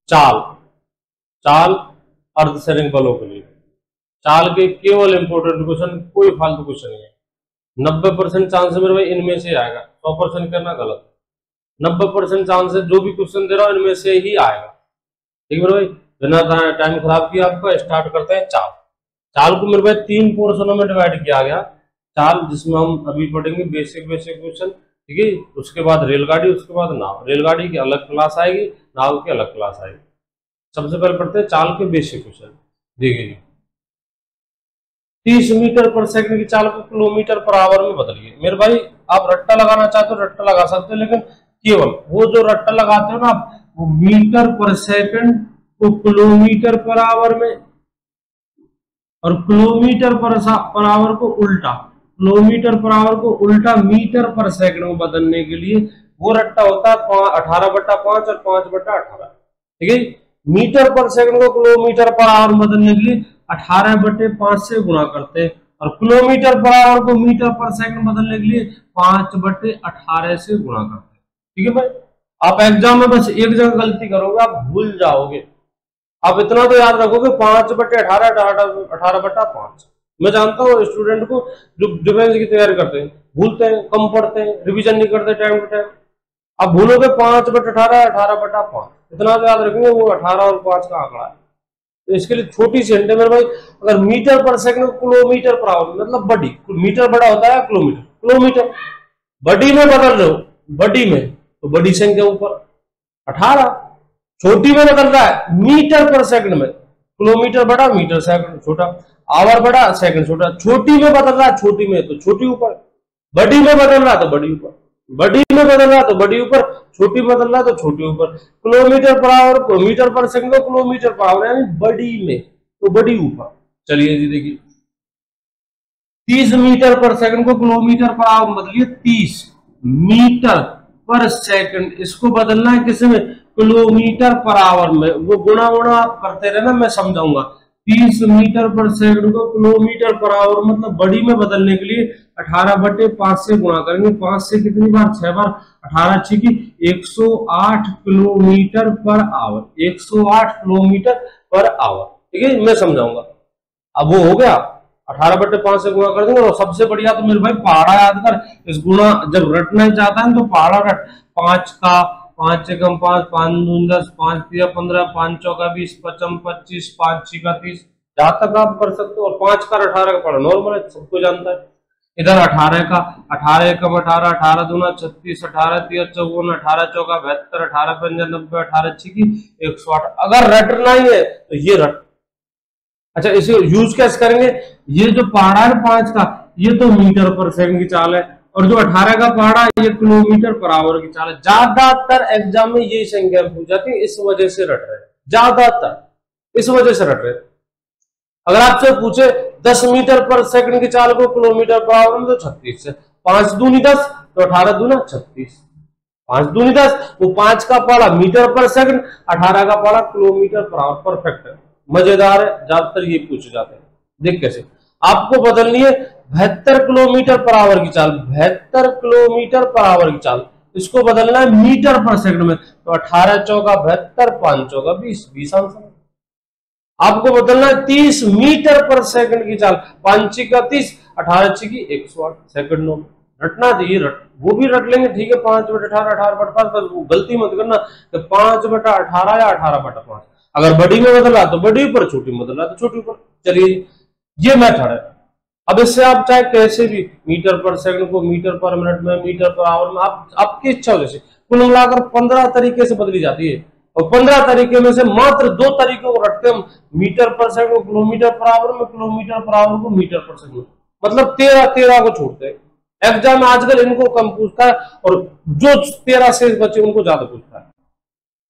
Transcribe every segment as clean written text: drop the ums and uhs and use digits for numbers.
चाल, चाल अर्धसैनिक बलों के लिए, चाल के केवल इंपोर्टेंट क्वेश्चन, कोई फालतू क्वेश्चन नहीं है। 90% चांस है मेरे भाई इनमें से आएगा, 100% करना गलत। 90% चांस है जो भी क्वेश्चन दे रहा हूं इनमें से ही आएगा। ठीक है मेरे भाई, बिना टाइम खराब किए आपका स्टार्ट करते हैं चाल। चाल को मेरे भाई 3 पोर्शनों में डिवाइड किया गया। चाल जिसमें हम अभी पढ़ेंगे बेसिक क्वेश्चन, ठीक है। उसके बाद रेलगाड़ी, उसके बाद नाव। रेलगाड़ी की अलग क्लास आएगी, नाव की अलग क्लास आएगी। सबसे पहले पढ़ते हैं चाल के बेसिक क्वेश्चन। देखिए 30 मीटर पर सेकंड की चाल को किलोमीटर पर आवर में बदलिए। मेरे भाई आप रट्टा लगाना चाहते हो रट्टा लगा सकते हो, लेकिन केवल वो जो रट्टा लगाते हो ना आप, वो मीटर पर सेकंड को किलोमीटर पर आवर में, और किलोमीटर पर आवर को उल्टा, किलोमीटर पर आवर को उल्टा मीटर पर सेकंड में बदलने के लिए वो रट्टा होता है 18/5 और 5/18। ठीक है, मीटर पर सेकंड को किलोमीटर पर आवर में बदलने के लिए 18/5 से गुणा करते हैं, और किलोमीटर पर आवर को मीटर पर सेकंड बदलने के लिए 5/18 से गुणा करते हैं। ठीक है भाई, आप एग्जाम में बस एक जगह गलती करोगे, आप भूल जाओगे। आप इतना तो याद रखोगे 5/18, 18/5। मैं जानता हूँ स्टूडेंट को जो डिफेंस की तैयारी करते हैं भूलते हैं, कम पढ़ते हैं, रिवीजन नहीं करते टाइम टू टाइम। आप भूलोगे 5/18, 18/5, इतना तो याद रखेंगे, वो 18 और 5 का आंकड़ा है। तो इसके लिए छोटी सी हिंट है मेरे भाई, अगर मीटर पर सेकंड किलोमीटर पर आवर मतलब बड़ी, मीटर बड़ा होता है किलोमीटर, किलोमीटर बड़ी में बदल रहे हो, बड़ी में तो बड़ी संख्या ऊपर 18, छोटी में बदल रहा है मीटर पर सेकंड में, किलोमीटर बड़ा मीटर सेकंड छोटा, आवर बड़ा सेकंड छोटा, छोटी में बदल रहा है छोटी में तो छोटी ऊपर, बड़ी में बदल रहा है तो बड़ी ऊपर, बड़ी में बदल रहा है तो बड़ी ऊपर, छोटी में बदल रहा है तो छोटी ऊपर। किलोमीटर पर आवर को मीटर पर सेकंड को किलोमीटर पर आवर यानी बड़ी में तो बड़ी ऊपर। चलिए जी देखिए 30 मीटर पर सेकंड को किलोमीटर पर आवर बदलिए 30 मीटर पर सेकंड, इसको बदलना है किस में, किलोमीटर पर आवर में। वो गुणा गुणा आप करते रहना, मैं समझाऊंगा। 30 मीटर पर सेकंड को किलोमीटर पर आवर मतलब बड़ी में बदलने के लिए 18/5 से गुणा करेंगे। 5 से कितनी बार, 6 बार, 18 6 की 108 kilometre per hour, 108 kilometre per hour. ठीक है, मैं समझाऊंगा। अब वो हो गया 18/5 से गुणा कर देंगे। और सबसे बढ़िया तो मेरे भाई पहाड़ा याद कर, इस गुणा जब रटना चाहता है तो पहाड़ा रट। 5 का 5 से कम 5, 5 दूनी 10, 5 3 15, 5 चौका 20, 5 25, 5 6 का 30, जहां तक आप कर सकते हो। और 5 का 18 का पढ़ा नॉर्मल है, सबको जानता है। इधर 18 का 18 एकम 18, 18 दूना 36, 18 3 54, 18 चौका 72, 18 5 90, 18 6 की 108। अगर रटना ही है तो ये रट। अच्छा, इसे यूज कैसे करेंगे, ये जो पहाड़ा है 5 का, ये तो मीटर पर सेकंड की चाल है, और जो 18 का पहाड़ा ये किलोमीटर पर आवर की चाल है। ज्यादातर एग्जाम में ये संख्या पूछ जाती है, इस वजह से रट रहे, ज्यादातर इस वजह से रट रहे। अगर आपसे पूछे 10 मीटर पर सेकंड की चाल को किलोमीटर पर आवर में तो 36 से 5 दूनी 10 तो 18 दूना 36, 5 दूनी 10, वो 5 का पहाड़ा मीटर पर सेकंड, 18 का पहाड़ा किलोमीटर पर आवर। परफेक्ट है, मजेदार है, ज्यादातर ये पूछे जाते हैं। देख कैसे आपको बदलनी है 72 किलोमीटर पर आवर की चाल, 72 किलोमीटर पर आवर की चाल, इसको बदलना है मीटर पर सेकंड में। तो 18 चौका 72, 5 चौका 20, 20 आंसर। आपको बदलना है 30 मीटर पर सेकंड की चाल, 5 6 का 30, 18 6 की 108 सेकंड नो। रटना चाहिए, रट वो भी रट लेंगे, ठीक है। 5/18, 18/5, बस वो गलती मत करना कि 5/18 या 18/5। अगर बड़ी में बदला तो बड़ी ऊपर, छोटी में बदला तो छोटी ऊपर। चलिए ये मेथड है। अब इससे आप चाहे कैसे भी मीटर पर सेकंड को मीटर पर मिनट में, मीटर पर आवर में, आप आपकी इच्छा हो जैसे, कुल मिलाकर 15 तरीके से बदली जाती है। और 15 तरीके में से मात्र 2 तरीकों को रखते हैं, मीटर पर सेकंड को किलोमीटर पर आवर में, किलोमीटर पर आवर को मीटर पर सेकंड, मतलब 13 को छोड़ते हैं। एग्जाम में आजकल इनको कम पूछता है, और जो 13 से बचे उनको ज्यादा पूछता है।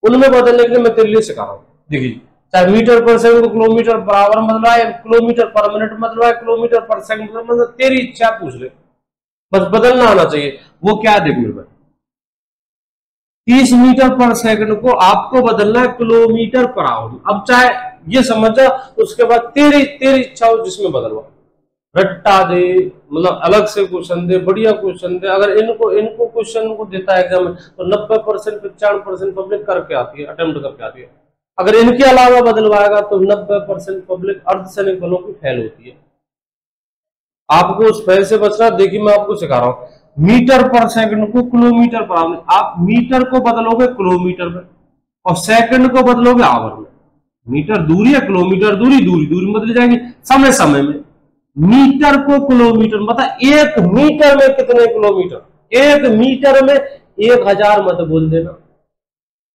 उनमें बदलने के लिए मैं तेरे लिए सिखा रहा हूँ। देखिए चाहे मीटर पर सेकंड को किलोमीटर पर आवर बदला है, किलोमीटर पर मिनट बदला है, किलोमीटर पर सेकंड मतलब तेरी इच्छा पूछ ले, बस बदलना आना चाहिए। वो क्या देख मेरे भाई, 30 मीटर पर सेकंड को आपको बदलना है किलोमीटर पर आवर। अब चाहे ये समझ जा, उसके बाद तेरी इच्छा हो जिसमें बदलवा, रट्टा दे, मतलब अलग से क्वेश्चन दे, बढ़िया क्वेश्चन दे। अगर इनको क्वेश्चन को देता है एग्जाम में तो 90% 95% पब्लिक करके आती है, अटेम्प्ट करके आती है। अगर इनके अलावा बदलवाएगा तो 90% पब्लिक अर्धसैनिक बलों की फेल होती है। आपको उस फेल से बचना, देखिए मैं आपको सिखा रहा हूं। मीटर पर सेकंड को किलोमीटर पर आवर, आप मीटर को बदलोगे किलोमीटर में और सेकंड को बदलोगे आवर में। मीटर दूरी है, किलोमीटर दूरी, दूरी दूरी बदल जाएगी समय समय में। मीटर को किलोमीटर मतलब 1 मीटर में कितने किलोमीटर, 1 मीटर में 1000 मत बोल देना।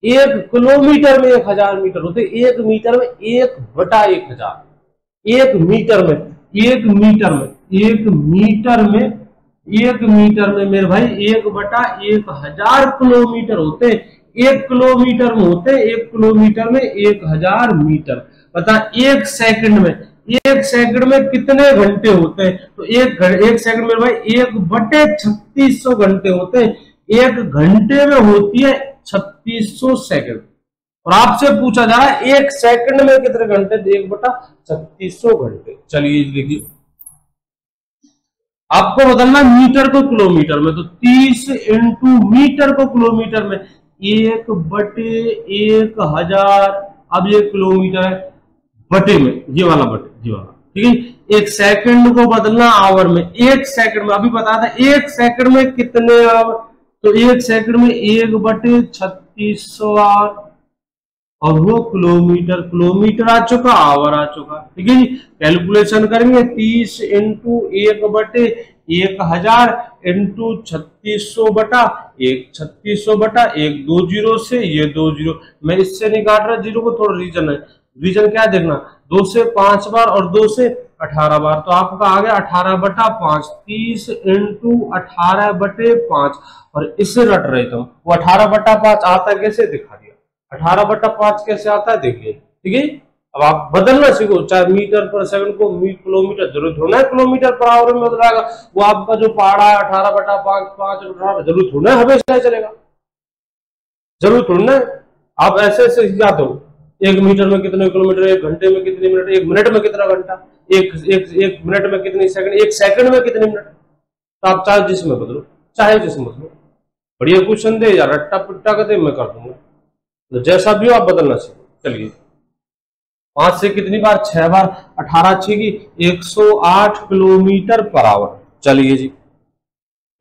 1 किलोमीटर में 1000 मीटर होते, 1 मीटर में 1/1000। 1 मीटर में, 1 मीटर में, 1 मीटर में, 1 मीटर में मेरे भाई 1/1000 किलोमीटर होते। 1 किलोमीटर में होते, 1 किलोमीटर में 1000 मीटर। बता 1 सेकंड में, 1 सेकंड में कितने घंटे होते हैं? तो 1 सेकंड में भाई 1/3600 घंटे होते हैं। 1 घंटे में होती है 3600 सेकंड। और आपसे पूछा जा रहा है 1 सेकंड में कितने घंटे? 1/3600 घंटे। चलिए देखिए, आपको बदलना मीटर को किलोमीटर में, तो 30 इंटू मीटर को किलोमीटर में 1/1000। अब ये किलोमीटर है बटे में, ये वाला बटे, ये वाला, ठीक है। 1 सेकंड को बदलना आवर में। 1 सेकंड में अभी बता था 1 सेकंड में कितने आवर, तो 1 सेकंड में 1/3600 आवर, और वो किलोमीटर, किलोमीटर आ चुका, आवर आ चुका, ठीक है जी। कैलकुलेशन करेंगे 30 इंटू 1/1000 इंटू 3600 बटा 1, 3600 बटा 1, 2 जीरो से ये 2 जीरो, मैं इससे नहीं काट रहा जीरो को, थोड़ा रीजन है। रीजन क्या देखना, 2 से 5 बार और 2 से 18 बार, तो आपका आ गया 18/5। 30 इंटू 18/5, और इससे रट रहे तुम, वो 18/5 आता कैसे दिखा दिया। 18/5 कैसे आता है देखिए, ठीक है। अब आप बदलना सीखो, चाहे मीटर पर सेकंड को किलोमीटर, जरूरत होना है किलोमीटर पर आवर में बदलाएगा। वो आपका जो पहाड़ा 18/5 5 जरूरत होना है, हमेशा चलेगा, जरूरत होना है। आप ऐसे ऐसे याद हो, 1 मीटर में कितने किलोमीटर, 1 घंटे में कितने मिनट, 1 मिनट में कितना घंटा, 1 मिनट में कितनी सेकंड, 1 सेकंड में कितने मिनट। तो आप चाहे जिसमें बदलो, चाहे जिसमें बदलो। बढ़िया क्वेश्चन दे या रट्टा पिट्टा कर दे, मैं कर दूंगा, तो जैसा भी हो आप बदलना सीखो। चलिए 5 से कितनी बार, 6 बार, 18 6 की 108 किलोमीटर पर आवर। चलिए जी,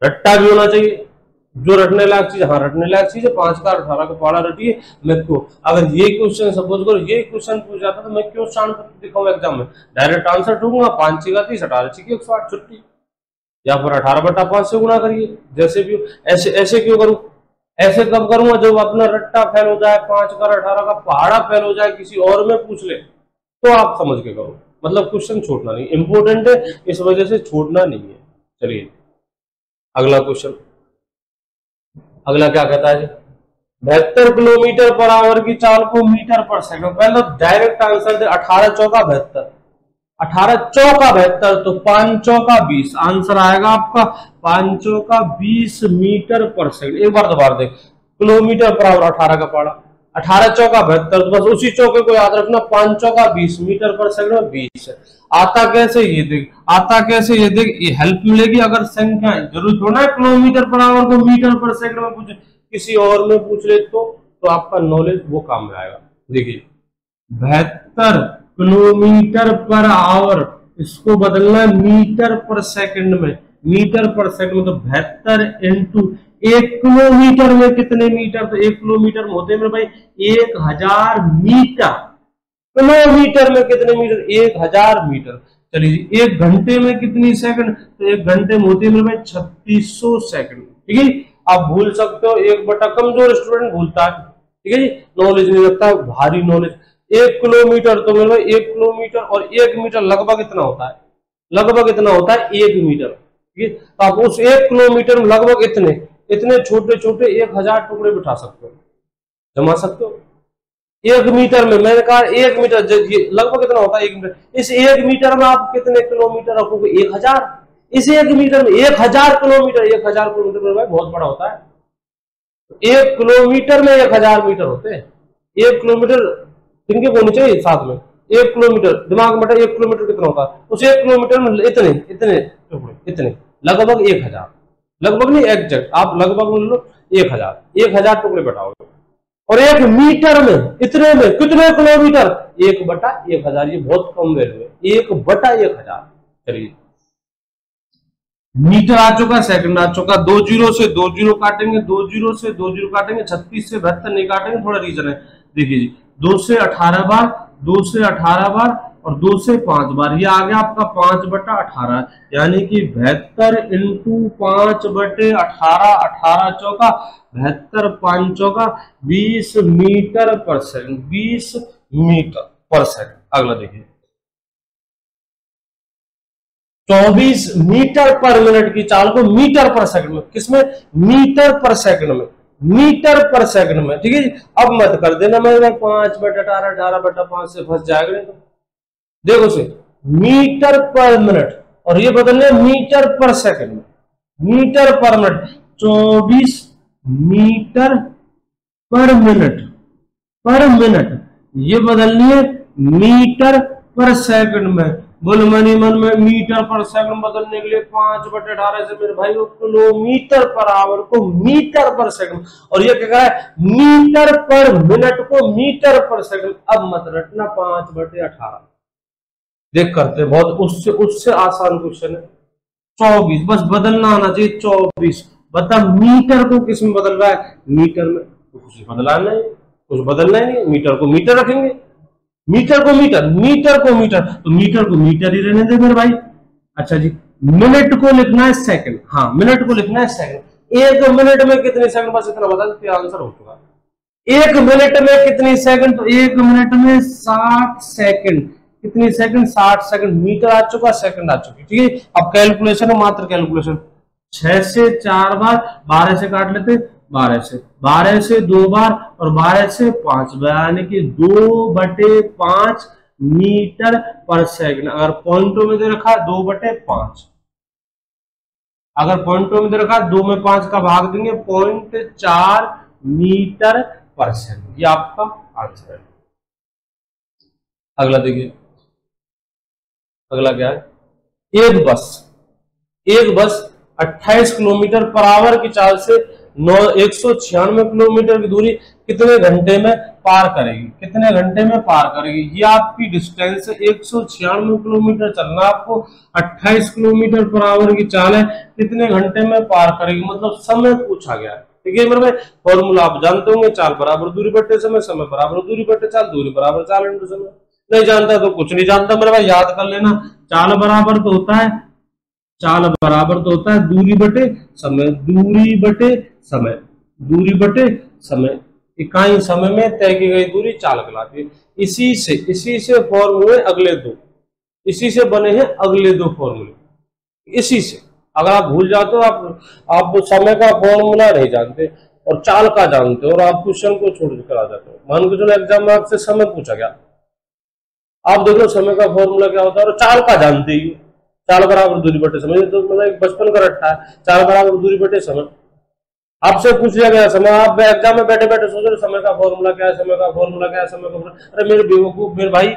रट्टा भी होना चाहिए, जो रटने लायक चीज, हाँ रटने लायक चीज है। 5 का 18 का पहाड़ा रटिए। मैं क्यों, अगर ये क्वेश्चन सपोज करो ये क्वेश्चन पूछ जाता तो मैं क्यों शांत करके दिखाऊं एग्जाम में, डायरेक्ट आंसर ठोकूंगा। 5 6 का 30, 18 6 की 108 छुट्टी, या फिर 18/5 से गुना करिए, जैसे भी हो। ऐसे ऐसे क्यों करूं, ऐसे कब करूंगा जब अपना रट्टा फेल हो जाए, 5 का 18 का पहाड़ा फेल हो जाए, किसी और में पूछ ले, तो आप समझ के करो। मतलब क्वेश्चन छोड़ना नहीं, इंपॉर्टेंट है, इस वजह से छोड़ना नहीं है। चलिए अगला क्वेश्चन, अगला क्या कहता है, 72 किलोमीटर पर आवर की चाल को मीटर पर सेकंड। पहले डायरेक्ट आंसर दे, 18 चौका 72, 18 चौका 72, तो 5 चौका 20, आंसर आएगा आपका 5 चौका 20 मीटर पर सेकंड। एक बार दोबारा देख, किलोमीटर पर आवर 18 का पहाड़ा, 18 चौका 72, तो बस उसी चौके को याद रखना, 5 चौका 20 मीटर पर सेकंड में 20 है। आता कैसे ये देख, आता कैसे ये देख, ये हेल्प मिलेगी अगर संख्या, जरूरत होना है किलोमीटर पर आवर को मीटर पर सेकंड में पूछे, किसी और में पूछ ले तो आपका नॉलेज वो काम में आएगा। देखिए 72 किलोमीटर पर आवर, इसको बदलना मीटर पर सेकंड में, मीटर पर सेकंड में, तो 72 इंटू 1 किलोमीटर में कितने मीटर, तो 1 किलोमीटर में होते हैं मेरे भाई 1000 मीटर। किलोमीटर में कितने मीटर, 1000 मीटर। चलिए जी, 1 घंटे में कितनी सेकंड, तो 1 घंटे में होती है मेरे भाई 3600 सेकंड, ठीक है। आप भूल सकते हो, 1/, कमजोर स्टूडेंट भूलता है, ठीक है जी, नॉलेज नहीं रखता है, भारी नॉलेज। 1 किलोमीटर, तो मेरे भाई 1 किलोमीटर और 1 मीटर लगभग इतना होता है, लगभग इतना होता है 1 मीटर, ठीक है। तो आप उस 1 किलोमीटर में लगभग इतने इतने छोटे छोटे 1000 टुकड़े बिठा सकते हो, जमा सकते हो। 1 मीटर में, मैंने कहा 1 मीटर, लगभग इतना होता है 1 मीटर। इस 1 मीटर में आप कितने किलोमीटर रखोगे, 1000। इस 1 मीटर में 1000 किलोमीटर, 1000 किलोमीटर में भाई बहुत बड़ा होता है। 1 किलोमीटर में 1000 मीटर होते हैं। 1 किलोमीटर इनके होने चाहिए साथ में, 1 किलोमीटर दिमाग में, 1 किलोमीटर कितना होता है, उस 1 किलोमीटर में इतने इतने टुकड़े, इतने लगभग 1000, लगभग नहीं एग्जैक्ट, आप लगभग बोल लो 1000 टुकड़े बैठाओगे, और 1 मीटर में इतने में कितने किलोमीटर, 1/1000। ये बहुत कम वैल्यू है, 1/1000। चलिए मीटर आ चुका, सेकंड आ चुका। 2 जीरो से 2 जीरो काटेंगे, 2 जीरो से 2 जीरो काटेंगे, 36 से 72 नहीं काटेंगे, थोड़ा रीजन है। देखिए जी 2 से 18 बार, 2 से 18 बार और 2 से 5 बार, ये आ गया आपका 5/18, यानी कि 72 इंटू 5/18, 18 चौका 72, 5 चौका 20 मीटर पर सेकंड, 20 मीटर पर सेकंड। अगला देखिए 24 मीटर पर मिनट की चाल को मीटर पर सेकंड में, किसमें, मीटर पर सेकंड में, मीटर पर सेकंड में। ठीक है जी, अब मत कर देना मैं 5/18, 18/5 से फंस जाएगा नहीं तो। देखो से मीटर पर मिनट और ये बदलने मीटर पर सेकंड में, मीटर पर मिनट। 24 मीटर पर मिनट, पर मिनट, ये बदलनी है मीटर पर सेकंड में। बोल मनी मन में मीटर पर सेकंड बदलने के लिए 5/18 से मेरे भाई किलोमीटर पर आवर को मीटर पर सेकंड, और ये क्या कह रहा है, मीटर पर मिनट को मीटर पर सेकंड। अब मत रटना 5/18, देख करते बहुत, उससे उससे आसान क्वेश्चन है। 24 बस बदलना आना चाहिए, 24। बता मीटर को किस में बदल रहा है, मीटर में, तो कुछ बदलाना है, कुछ बदलना ही नहीं, मीटर को मीटर रखेंगे, मीटर को मीटर, मीटर को मीटर, तो मीटर को मीटर ही रहने दे मेरे भाई। अच्छा जी मिनट को लिखना है सेकंड, हाँ मिनट को लिखना है सेकंड। 1 मिनट में कितने सेकंड, बस इतना बता दो आंसर हो चुका। 1 मिनट में कितनी सेकंड, तो 1 मिनट में 60 सेकंड। कितनी सेकंड, 60 सेकंड। मीटर आ चुका, सेकंड आ चुकी। ठीक है, अब कैलकुलेशन है, मात्र कैलकुलेशन। 6 से 4 बार, 12 से काट लेते, 12 से 2 बार और 12 से 5 बार, यानी कि 2/5 मीटर पर सेकंड। अगर पॉइंटों में दे रखा 2/5, अगर पॉइंटों में दे रखा 2 में 5 का भाग देंगे 0.4 मीटर पर सेकंड। ये आपका आंसर है। अगला देखिए, अगला क्या है, एक बस 28 किलोमीटर पर आवर की चाल से 196 किलोमीटर की दूरी कितने घंटे में पार करेगी, कितने घंटे में पार करेगी। ये आपकी डिस्टेंस है, 196 किलोमीटर चलना आपको, 28 किलोमीटर पर आवर की चाल है, कितने घंटे में पार करेगी, मतलब समय पूछा गया है। ठीक है मेरे भाई, फॉर्मूला आप जानते होंगे, चाल बराबर दूरी बटे समय, समय बराबर दूरी बटे चाल, दूरी बराबर चाल इंटू समय। नहीं जानता तो कुछ नहीं जानता मेरे भाई, याद कर लेना। चाल बराबर तो होता है, चाल बराबर तो होता है दूरी बटे समय, दूरी बटे समय, दूरी बटे समय। इकाई समय में तय की गई दूरी चाल कहलाती है। इसी से फॉर्मूले अगले दो, इसी से बने हैं अगले दो फॉर्मूले। इसी से अगर आप भूल जाते हो, आप समय का फॉर्मूला नहीं जानते और चाल का जानते हो और आप क्वेश्चन को छोड़ कर आ जाते हो। मान के चलो एग्जाम में आपसे समय पूछा गया, आप देखो समय का फॉर्मूला क्या होता है और चाल का जानते ही, चाल बराबर दूरी बटे समय, तो मतलब बचपन का रट्टा है, चाल बराबर दूरी बटे समय। आपसे पूछ लिया गया समय, आप एग्जाम में बैठे बैठे सोच रहे समय का फॉर्मूला क्या है, समय का फॉर्मूला क्या है, समय का फॉर्मूला। अरे मेरे बेवकूफ मेरे भाई,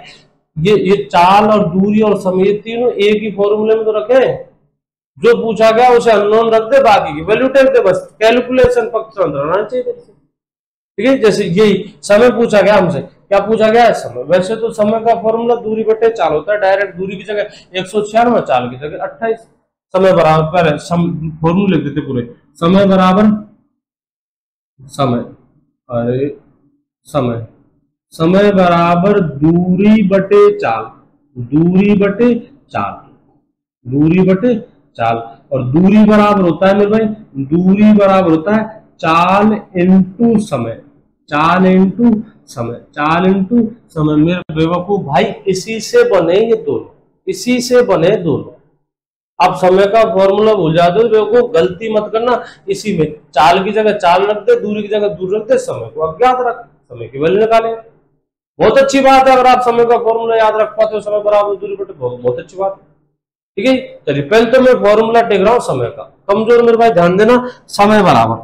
ये चाल और दूरी और समय तीनों एक ही फॉर्मूले में तो रखे। जो पूछा गया उसे अननोन रख दे, बाकी की वैल्यू टेक दे, बस कैलकुलेशन पक्ष रहना चाहिए। ठीक है, जैसे यही समय पूछा गया हमसे, क्या पूछा गया है, समय। वैसे तो समय का फॉर्मूला दूरी बटे चाल होता है, डायरेक्ट दूरी की जगह 196, चाल की जगह 28। समय बराबर फॉर्मूले लिख देते पूरे, समय बराबर समय, अरे समय, समय बराबर दूरी बटे चाल, दूरी बटे चाल, दूरी बटे चाल। और दूरी बराबर होता है मेरे भाई, दूरी बराबर होता है चाल इंटू समय, चाल इंटू समय, चाल इंटू समय। मेरे बेवकूफ भाई, इसी से बने ये दोनों, इसी से बने दोनों। आप समय का फॉर्मूला भूल जाते हो बेवकूफ, गलती मत करना। इसी में चाल की जगह चाल रख दे, दूरी की जगह दूर रख दे, समय को अज्ञात रख, समय की वैल्यू निकाले। बहुत अच्छी बात है अगर आप समय का फॉर्मूला याद रख पाते हो, समय बराबर दूरी बटे, बहुत अच्छी बात है। ठीक है, चलिए पहले तो मैं फॉर्मूला टेक रहा हूं समय का। कमजोर मेरे भाई ध्यान देना, समय बराबर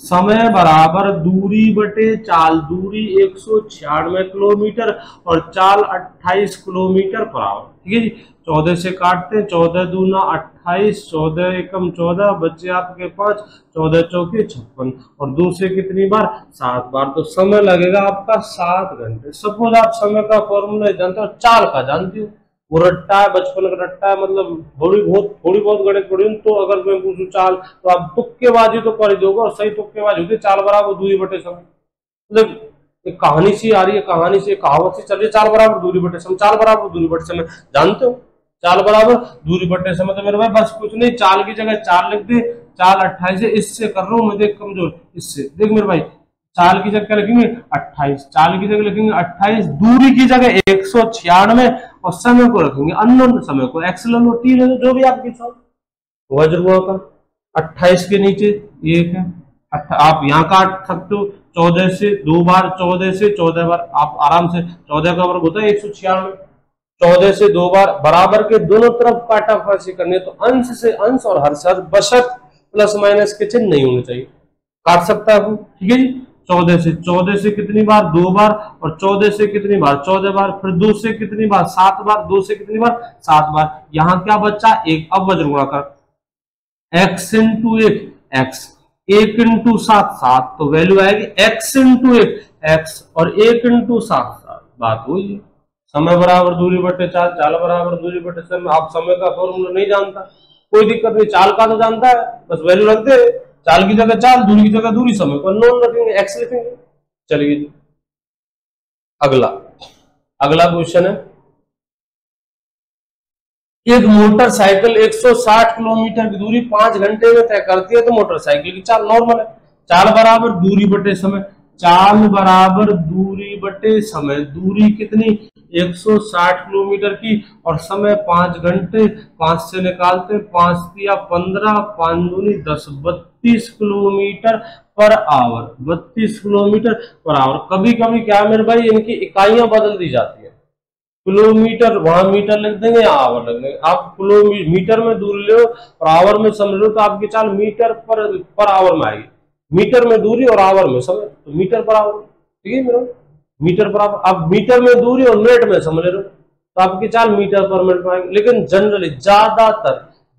समय बराबर दूरी बटे चाल, दूरी 196 किलोमीटर और चाल 28 किलोमीटर पर आवर। ठीक है जी, 14 से काटते हैं, 14 दूना 28, 14 एकम 14, बचे आपके 5, 14 चौके 56 और 2 से कितनी बार 7 बार, तो समय लगेगा आपका 7 घंटे। सपोज आप समय का फॉर्मूला जानते हो, चाल का जानते हो, वो रट्टा है, बचपन का रट्टा है, मतलब थोड़ी बहुत गणित पढ़ी, तो अगर मैं पूछूं चाल तो आप तुक्केबाजी तो कर दोगे, और सही तुक्केबाजी होती है, चाल बराबर दूरी बटे समय। मतलब एक कहानी सी आ रही है, कहानी से कहावत सी चल रही है, चाल बराबर दूरी बटे समय, चाल बराबर दूरी बटे समय, जानते हो चाल बराबर दूरी बटे समय। तो मेरे भाई बस कुछ नहीं, चाल की जगह चाल लिख दे, चाल 28 है, इससे कर रहा हूं मैं, देख कमजोर, इससे देख मेरे भाई, चाल की जगह लिखेंगे 28, चाल की जगह लिखेंगे 28, दूरी की जगह 196 और समय को रखेंगे अननोन समय को, एक्सलन और टी जो भी आपके साथ वज्र हुआ का 28 के नीचे 1 है, आप यहाँ काट सकते हो 14 से 2 बार, 14 से 14 बार, आप आराम से 14 का वर्ग होता है 196, 14 से 2 बार, बराबर के दोनों तरफ काटाफासी करनी है, तो अंश से अंश और हर से हर, बशर्त प्लस माइनस के चिन्ह नहीं होने चाहिए, काट सकता है। ठीक है जी, 14 से कितनी बार 2 बार, और 14 से कितनी बार 14 बार, फिर 2 से कितनी बार 7 बार, 2 से कितनी बार 7 बार, यहाँ क्या बच्चा 1, अब वज्र गुणा कर, x इंटू 1 x, 1 इंटू 7 7, तो वैल्यू आएगी x इंटू 1 x और 1 इंटू 7 7, बात हुई। समय बराबर दूरी बटे चाल, चाल बराबर दूरी बटे समय। आप समय का फॉर्मूला नहीं जानता, कोई दिक्कत नहीं, चाल का तो जानता है, बस वैल्यू रख दे, चाल की जगह चाल, दूरी की जगह दूरी, समय को नोन रखेंगे, एक्स लिखेंगे। चलिए जी, अगला क्वेश्चन है, एक मोटरसाइकिल 160 किलोमीटर की दूरी 5 घंटे में तय करती है, तो मोटरसाइकिल की चाल नॉर्मल है, चाल बराबर दूरी बटे समय, चाल बराबर दूरी बटे समय, दूरी कितनी 160 किलोमीटर की और समय 5 घंटे, 5 से निकालते 5 दिया 15, 5 दूनी 10, 32 kilometre per hour, 32 kilometre per hour. कभी कभी क्या मेरे भाई इनकी इकाइयां बदल दी जाती है, किलोमीटर वहां मीटर लिख देंगे या आवर लिख देंगे, आप किलोमीटर में दूरी लो और आवर में समझ लो, तो आपकी चाल मीटर पर आवर में आएगी, मीटर में दूरी और आवर में समय, तो मीटर पर आवर। ठीक है मेरा, मीटर पर आवर, आप मीटर में दूरी और मिनट में समझ लो, तो आपकी चाल मीटर पर मिनट में आएगी। लेकिन जनरली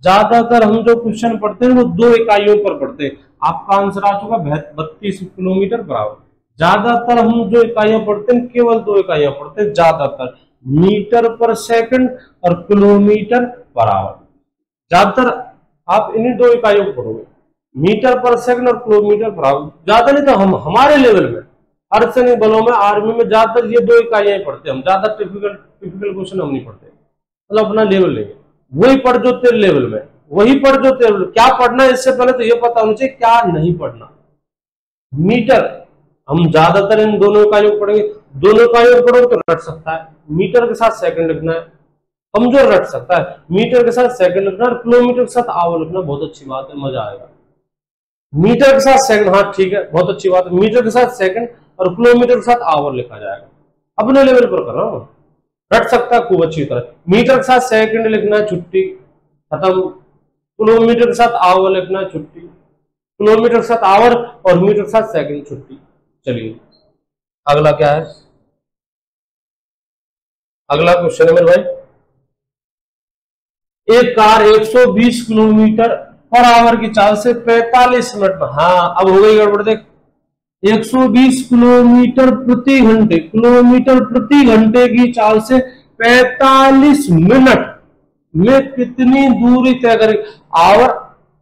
ज्यादातर हम जो क्वेश्चन पढ़ते हैं वो 2 इकाइयों पर पढ़ते हैं, आपका आंसर आ चुका 32 किलोमीटर पर आवर। ज्यादातर हम जो इकाइयां पढ़ते हैं केवल 2 इकाइयां पढ़ते हैं ज्यादातर, मीटर पर सेकंड और किलोमीटर पर आवर। ज्यादातर आप इन्हीं 2 इकाइयों को पढ़ोगे, मीटर पर सेकंड और किलोमीटर पर आवर। ज्यादा नहीं तो हम हमारे लेवल में अर्धसैनिक बलों में, आर्मी में ज्यादातर ये 2 इकाइयां पढ़ते हैं हम, ज्यादा टिपिकल क्वेश्चन हम नहीं पढ़ते, मतलब अपना लेवल लेंगे, वही पढ़ जो तेरे लेवल में, वही पढ़ जो तेरे, क्या पढ़ना है इससे पहले तो ये पता होना चाहिए क्या नहीं पढ़ना। मीटर हम ज्यादातर इन दोनों इकाइयों को पढ़ेंगे, दोनों इकाइयों को पढ़ोगे तो रट सकता है, मीटर के साथ सेकंड लिखना है, कमजोर रट सकता है, मीटर के साथ सेकंड लिखना है, किलोमीटर के साथ आवर लिखना, बहुत अच्छी बात है, मजा आएगा। मीटर के साथ सेकंड, हाँ ठीक है, बहुत अच्छी बात है, मीटर के साथ सेकंड और किलोमीटर के साथ आवर लिखा जाएगा, अपने लेवल पर कर रहा हूं, रट सकता है खूब अच्छी तरह। मीटर के साथ सेकंड लिखना है, छुट्टी खत्म, किलोमीटर के साथ आवर लिखना है, छुट्टी, किलोमीटर के साथ आवर और मीटर के साथ सेकंड, छुट्टी। चलिए अगला क्या है, अगला क्वेश्चन है मेरे भाई, एक कार 120 किलोमीटर पर आवर की चाल से 45 मिनट में, हाँ अब हो गई गड़बड़, देख 120 किलोमीटर प्रति घंटे, किलोमीटर प्रति घंटे की चाल से 45 मिनट में कितनी दूरी तय करेगी, आवर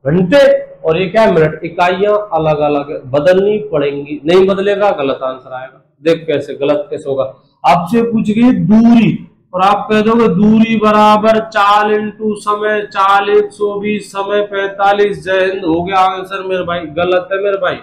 घंटे और ये क्या मिनट, इकाइयां अलग अलग बदलनी पड़ेंगी, नहीं बदलेगा गलत आंसर आएगा। देख कैसे गलत कैसे होगा, आपसे पूछ गई दूरी और आप कह दोगे दूरी बराबर चाल इंटू समय, चाल 120 समय 45, जय हिंद, हो गया आंसर मेरे भाई। गलत है मेरे भाई,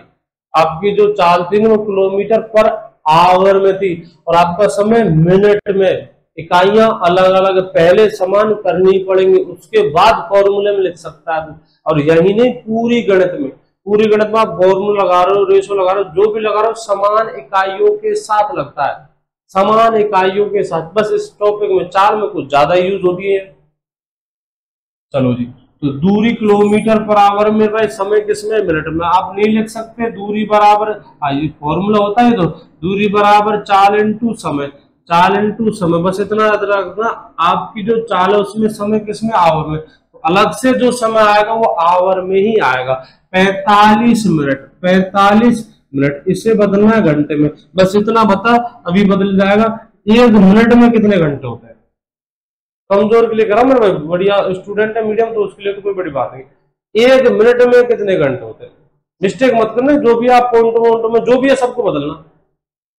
आपकी जो चाल थी वो किलोमीटर पर आवर में थी और आपका समय मिनट में, इकाइयां अलग अलग पहले समान करनी पड़ेंगी, उसके बाद फॉर्मूले में लिख सकता है। और यही नहीं पूरी गणित में, पूरी गणित में आप फॉर्मूला लगा रहे हो, रेशो लगा रहे हो, जो भी लगा रहे हो समान इकाइयों के साथ लगता है, समान इकाइयों के साथ। बस इस टॉपिक में चाल में कुछ ज्यादा यूज होती है। चलो जी तो दूरी किलोमीटर पर आवर में भाई, समय किसमें, मिनट में। आप नहीं लिख सकते दूरी बराबर, फॉर्मूला होता है तो दूरी बराबर चाल इंटू समय, चाल इंटू समय, बस इतना याद रखना। आपकी जो चाल है उसमें समय किसमें, आवर में, तो अलग से जो समय आएगा वो आवर में ही आएगा। 45 मिनट, 45 मिनट, इसे बदलना है घंटे में, बस इतना बता, अभी बदल जाएगा। 1 मिनट में कितने घंटे होते हैं, कमजोर के लिए करा मेरे भाई, बढ़िया स्टूडेंट है मीडियम तो उसके लिए तो कोई बड़ी बात नहीं। 1 मिनट में कितने घंटे होते हैं, मिस्टेक मत करना, जो भी आप पॉइंट में जो भी है सबको बदलना।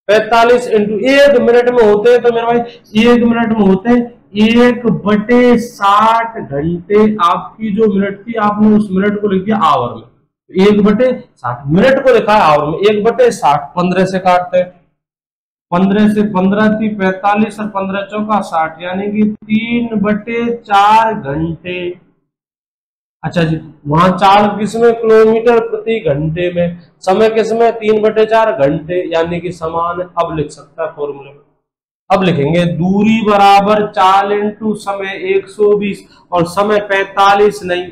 45 इंटू 1 मिनट में होते हैं, तो मेरे भाई 1 मिनट में होते हैं 1/60 घंटे। आपकी जो मिनट थी आपने उस मिनट को लिख दिया आवर में, 1/60 मिनट को लिखा है आवर में, 1/60 15 से काटते हैं, 15 से 15 थी 45 और 15 चौका 60, यानी कि 3/4 घंटे। अच्छा जी, वहां चाल किसमें, किलोमीटर प्रति घंटे में, समय किसमें 3/4 घंटे, यानी कि समान। अब लिख सकता है फॉर्मूले में, अब लिखेंगे दूरी बराबर चाल इंटू समय 120 और समय 45 नहीं,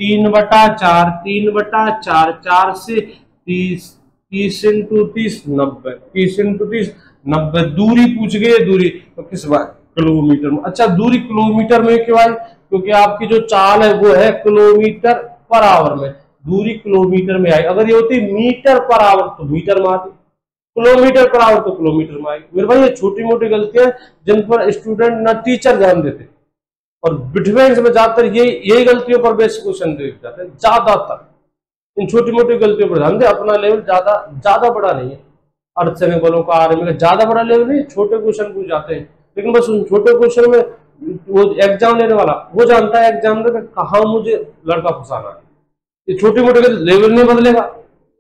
3/4, 3/4, 4 से 30, 30 इंटू 30 90, 30 इंटू 30 90। दूरी पूछ गए, दूरी तो किस बात, किलोमीटर में। अच्छा, दूरी किलोमीटर में क्यों आई, क्योंकि आपकी जो चाल है वो है किलोमीटर पर आवर में, दूरी किलोमीटर में आई। अगर ये होती मीटर पर आवर तो मीटर में आती, किलोमीटर पर आवर तो किलोमीटर में आई। मेरे भाई ये छोटी मोटी गलतियां जिन पर स्टूडेंट ना टीचर ध्यान देते, और बिटवेंस में ज्यादातर यही गलतियों पर बेसिक क्वेश्चन दे जाते हैं ज्यादातर। इन छोटी मोटी गलतियों पर ध्यान दे, अपना लेवल ज्यादा बड़ा नहीं है, अर्धसैनिक बलों का आर्मी का ज्यादा बड़ा लेवल नहीं, छोटे क्वेश्चन पूछ जाते हैं, लेकिन बस उन छोटे क्वेश्चन में वो एग्जाम लेने वाला वो जानता है एग्जाम में कहा मुझे लड़का फंसाना है। ये छोटी मोटी लेवल नहीं बदलेगा।